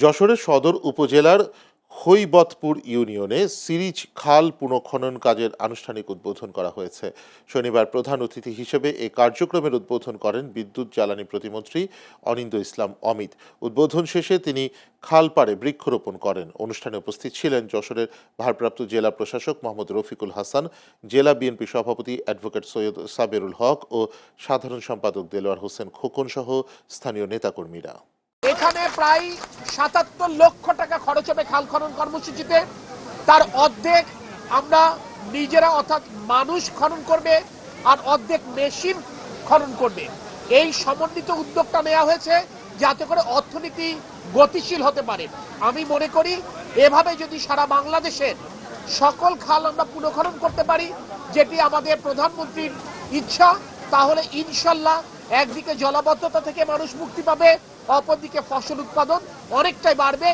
যশোরের সদর উপজেলার হৈবতপুর ইউনিয়নে সিরিজ খাল পুনঃখনন কাজের আনুষ্ঠানিক উদ্বোধন করা হয়েছে। শনিবার প্রধান অতিথি হিসেবে এই কার্যক্রমের উদ্বোধন করেন বিদ্যুৎ জ্বালানি প্রতিমন্ত্রী অনিন্দ ইসলাম অমিত। উদ্বোধন শেষে তিনি খাল পাড়ে বৃক্ষরোপণ করেন। অনুষ্ঠানে উপস্থিত ছিলেন যশোরের ভারপ্রাপ্ত জেলা প্রশাসক মোহাম্মদ রফিকুল হাসান, জেলা বিএনপি সভাপতি অ্যাডভোকেট সৈয়দ সাবেরুল হক ও সাধারণ সম্পাদক দেলোয়ার হোসেন খোকন সহ স্থানীয় নেতাকর্মীরা। এখানে প্রায় ৭৭ লক্ষ টাকা খরচ হবে খাল খনন কর্মসূচিতে। তার অর্ধেক আমরা নিজেরা অর্থাৎ মানুষ খনন করবে আর অর্ধেক মেশিন খনন করবে। এই সমন্বিত উদ্যোগটা নেওয়া হয়েছে যাতে করে অর্থনীতি গতিশীল হতে পারে। আমি মনে করি এভাবে যদি সারা বাংলাদেশের সকল খাল আমরা পুনঃখনন করতে পারি, যেটি আমাদের প্রধানমন্ত্রীর ইচ্ছা, তাহলে ইনশাল্লাহ একদিকে জলাবদ্ধতা থেকে মানুষ মুক্তি পাবে, অপরদিকে ফসল উৎপাদন অনেকটাই বাড়বে।